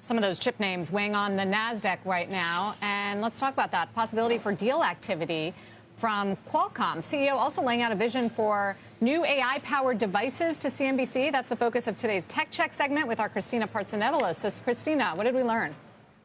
Some of those chip names weighing on the NASDAQ right now. And let's talk about that possibility for deal activity from Qualcomm. CEO also laying out a vision for new AI-powered devices to CNBC. That's the focus of today's Tech Check segment with our Christina Partsinevelos. So, Christina, what did we learn?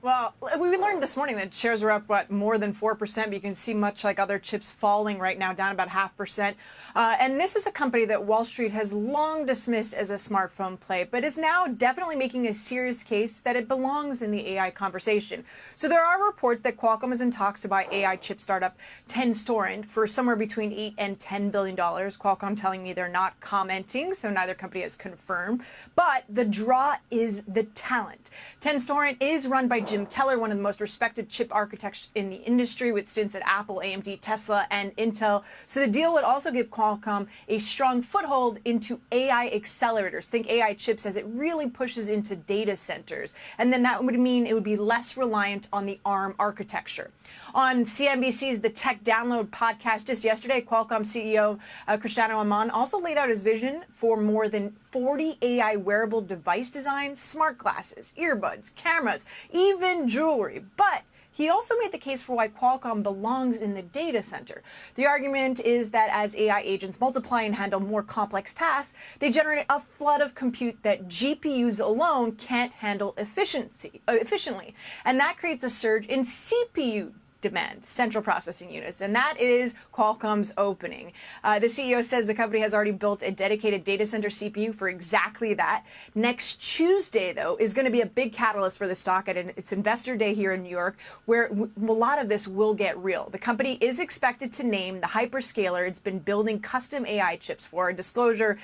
Well, we learned this morning that shares are up, more than 4%, but you can see much like other chips falling right now, down about 0.5%. And this is a company that Wall Street has long dismissed as a smartphone play, but is now definitely making a serious case that it belongs in the AI conversation. So there are reports that Qualcomm is in talks to buy AI chip startup Tenstorrent for somewhere between $8 and $10 billion. Qualcomm telling me they're not commenting, so neither company has confirmed. But the draw is the talent. Tenstorrent is run by Jim Keller, one of the most respected chip architects in the industry, with stints at Apple, AMD, Tesla, and Intel. So the deal would also give Qualcomm a strong foothold into AI accelerators. Think AI chips as it really pushes into data centers. And then that would mean it would be less reliant on the ARM architecture. On CNBC's The Tech Download podcast just yesterday, Qualcomm CEO Cristiano Amon also laid out his vision for more than 40 AI wearable device designs, smart glasses, earbuds, cameras, even jewelry. But he also made the case for why Qualcomm belongs in the data center. The argument is that as AI agents multiply and handle more complex tasks, they generate a flood of compute that GPUs alone can't handle efficiently. And that creates a surge in CPU demand, central processing units, and that is Qualcomm's opening. The CEO says the company has already built a dedicated data center CPU for exactly that. Next Tuesday, though, is going to be a big catalyst for the stock at its investor day here in New York, where a lot of this will get real. The company is expected to name the hyperscaler it's been building custom AI chips for. A disclosure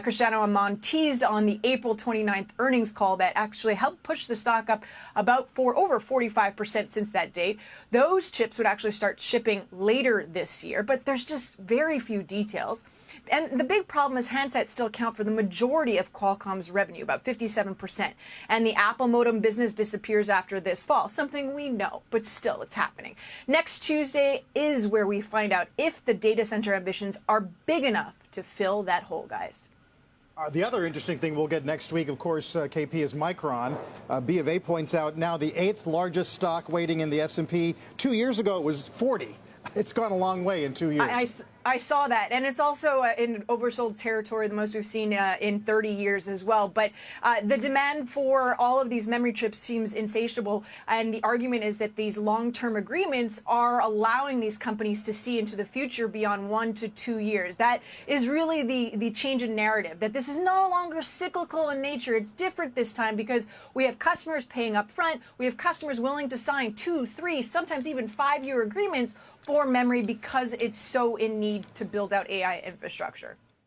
Cristiano Amon teased on the April 29th earnings call that actually helped push the stock up about over 45% since that date. Those chips would actually start shipping later this year, but there's just very few details. And the big problem is handsets still account for the majority of Qualcomm's revenue, about 57%. And the Apple modem business disappears after this fall, something we know, but still it's happening. Next Tuesday is where we find out if the data center ambitions are big enough to fill that hole, guys. The other interesting thing we'll get next week, of course, KP, is Micron. B of A points out now the 8th largest stock weighting in the S&P. 2 years ago, it was 40. It's gone a long way in 2 years. I saw that, and it's also in oversold territory, the most we've seen in 30 years as well. But the demand for all of these memory chips seems insatiable, and the argument is that these long-term agreements are allowing these companies to see into the future beyond 1 to 2 years. That is really the change in narrative, that this is no longer cyclical in nature. It's different this time because we have customers paying up front. We have customers willing to sign 2, 3, sometimes even 5-year agreements for memory because it's so in need to build out AI infrastructure.